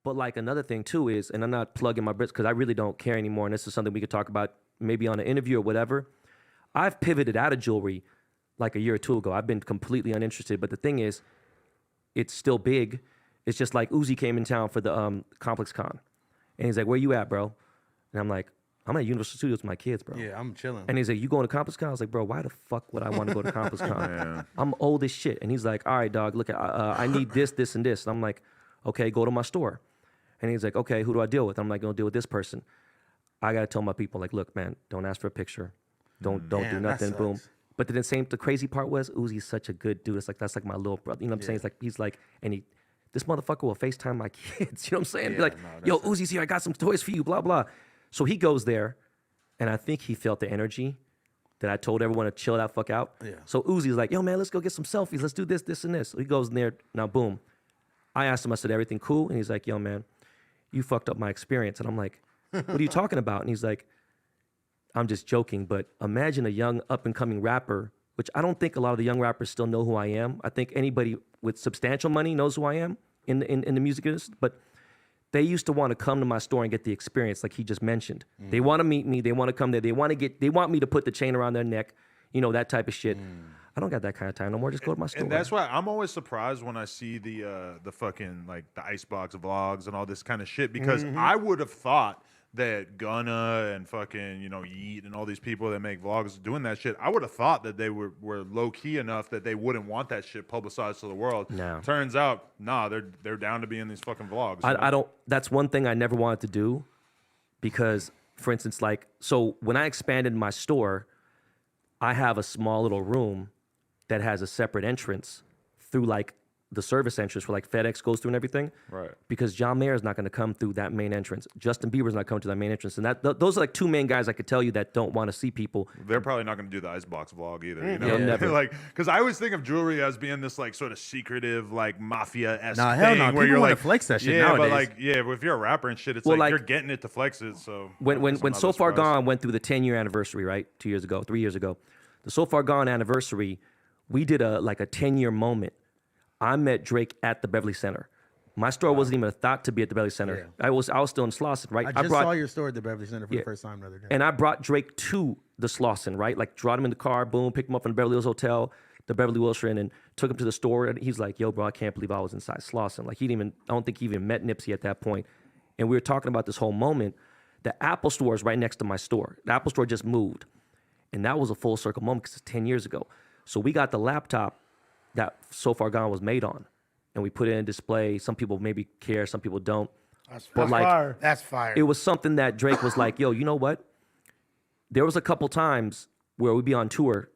But like another thing too is, and I'm not plugging my bits because I really don't care anymore. And this is something we could talk about maybe on an interview or whatever. I've pivoted out of jewelry like a year or two ago. I've been completely uninterested. But the thing is, it's still big. It's just like Uzi came in town for the Complex Con. And he's like, where you at, bro? And I'm like, I'm at Universal Studios with my kids, bro. Yeah, I'm chilling. And he's like, you going to Complex Con? I was like, bro, why the fuck would I want to go to Complex Con? I'm old as shit. And he's like, all right, dog, look, I need this, this, and this. And I'm like, okay, go to my store. And he's like, okay, who do I deal with? I'm like, gonna deal with this person. I gotta tell my people, like, look, man, don't ask for a picture. Don't do nothing, boom. But then the crazy part was, Uzi's such a good dude. It's like, that's like my little brother. You know what I'm saying? It's like, he's like, this motherfucker will FaceTime my kids. You know what I'm saying? Be like, yo, Uzi's here. I got some toys for you, blah, blah. So he goes there, and I think he felt the energy that I told everyone to chill that fuck out. Yeah. So Uzi's like, yo, man, let's go get some selfies. Let's do this, this, and this. So he goes in there. Now, boom. I asked him, I said, everything cool? And he's like, yo, man, you fucked up my experience. And I'm like, what are you talking about? And he's like, I'm just joking, but imagine a young up-and-coming rapper, which I don't think a lot of the young rappers still know who I am. I think anybody with substantial money knows who I am in the music industry, but they used to want to come to my store and get the experience like he just mentioned. They want to meet me. They want to come there. They want me to put the chain around their neck, you know, that type of shit. I don't got that kind of time no more. Just go to my store. And that's why I'm always surprised when I see the fucking like the Icebox vlogs and all this kind of shit, because I would have thought that Gunna and fucking, you know, Yeet and all these people that make vlogs doing that shit, I would have thought that they were low key enough that they wouldn't want that shit publicized to the world. No. Turns out, nah, they're down to be in these fucking vlogs. I don't. That's one thing I never wanted to do, because, for instance, like, so when I expanded my store, I have a small little room that has a separate entrance through like the service entrance where like FedEx goes through and everything. Right. Because John Mayer is not going to come through that main entrance. Justin Bieber's not coming to that main entrance. And those are like two main guys I could tell you that don't want to see people. They're probably not going to do the Icebox vlog either. You know? Yeah, never. Like, because I always think of jewelry as being this like sort of secretive, like mafia-esque Nah, thing. hell no. Where People you're want like, to flex that shit yeah, nowadays. but like, yeah, if you're a rapper and shit, it's Well, like like, you're getting it to flex it. So when So Far Gone went through the 10-year anniversary, right? 2 years ago, 3 years ago, the So Far Gone anniversary, we did a 10-year moment. I met Drake at the Beverly Center. My store wasn't even a thought to be at the Beverly Center. Yeah. I was still in Slauson, right? I just saw your store at the Beverly Center for the first time the other day. And I brought Drake to the Slauson, right? Like, brought him in the car, boom, picked him up from the Beverly Hills Hotel, the Beverly Wilshire, and took him to the store. And he's like, yo, bro, I can't believe I was inside Slauson. Like, I don't think he even met Nipsey at that point. And we were talking about this whole moment. The Apple store is right next to my store. The Apple store just moved. And that was a full circle moment because it's 10 years ago. So we got the laptop that So Far Gone was made on, and we put it in display. Some people maybe care, some people don't. That's fire. That's fire. It was something that Drake was like, yo, you know what? There was a couple times where we'd be on tour.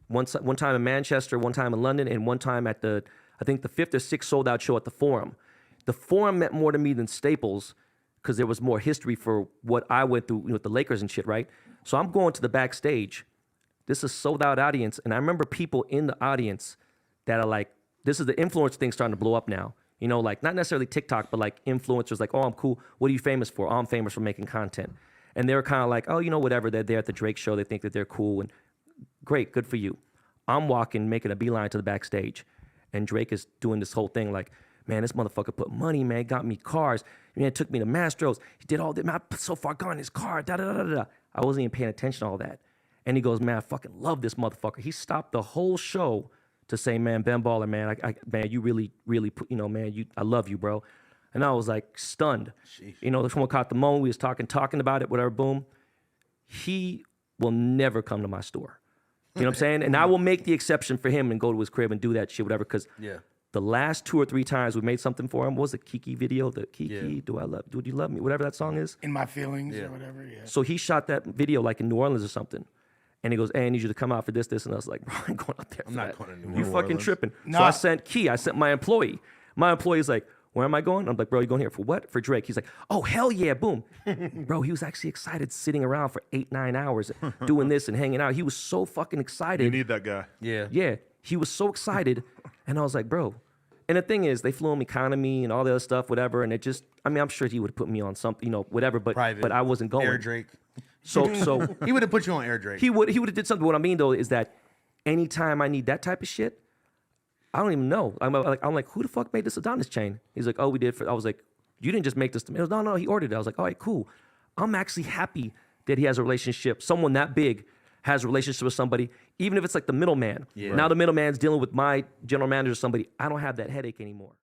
One time in Manchester, one time in London, and one time at I think the 5th or 6th sold out show at the Forum. The Forum meant more to me than Staples because there was more history for what I went through with the Lakers and shit, right? So I'm going to the backstage. This is a sold out audience, and I remember people in the audience that are like, this is the influencer thing starting to blow up now. You know, like, not necessarily TikTok, but like influencers like, oh, I'm cool. What are you famous for? Oh, I'm famous for making content. And they're kind of like, oh, you know, whatever. They're there at the Drake show. They think that they're cool. And great, good for you. I'm walking, making a beeline to the backstage. And Drake is doing this whole thing like, man, this motherfucker put money, man, got me cars. Man, took me to Mastro's. He did all that. Man, I So Far Gone in his car. Da-da-da-da-da. I wasn't even paying attention to all that. And he goes, man, I fucking love this motherfucker. He stopped the whole show to say, man, Ben Baller, man, man, you really, really, you know, man, I love you, bro. And I was like stunned. Sheesh. You know, someone caught the moment. We was talking about it, whatever, boom. He will never come to my store. You know what I'm saying? And I will make the exception for him and go to his crib and do that shit, whatever, because the last 2 or 3 times we made something for him, what was the Kiki video? The Kiki, do you love me? Whatever that song is. In My Feelings or whatever, So he shot that video like in New Orleans or something. And he goes, hey, I need you to come out for this. And I was like, bro, I'm going out there for I'm not that. going to New You Orleans. fucking tripping. Nah. So I sent my employee. My employee's like, where am I going? I'm like, bro, you going here for what? For Drake. He's like, oh, hell yeah, boom. Bro, he was actually excited sitting around for 8-9 hours doing this and hanging out. He was so fucking excited. You need that guy. Yeah. Yeah, he was so excited. And I was like, bro. And the thing is, they flew him economy and all the other stuff, whatever. And it just, I mean, I'm sure he would have put me on something, you know, whatever. But Private. But I wasn't going. Air Drake. So He would have put you on Air Drake. he would have did something. What I mean though is that anytime I need that type of shit, I don't even know. I'm like, who the fuck made this Adonis chain? He's like, oh, we did. I was like, you didn't just make this. He goes, no, he ordered it. I was like, all right, cool. I'm actually happy that he has a relationship. Someone that big has a relationship with somebody, even if it's like the middleman. Yeah. Now the middleman's dealing with my general manager or somebody. I don't have that headache anymore.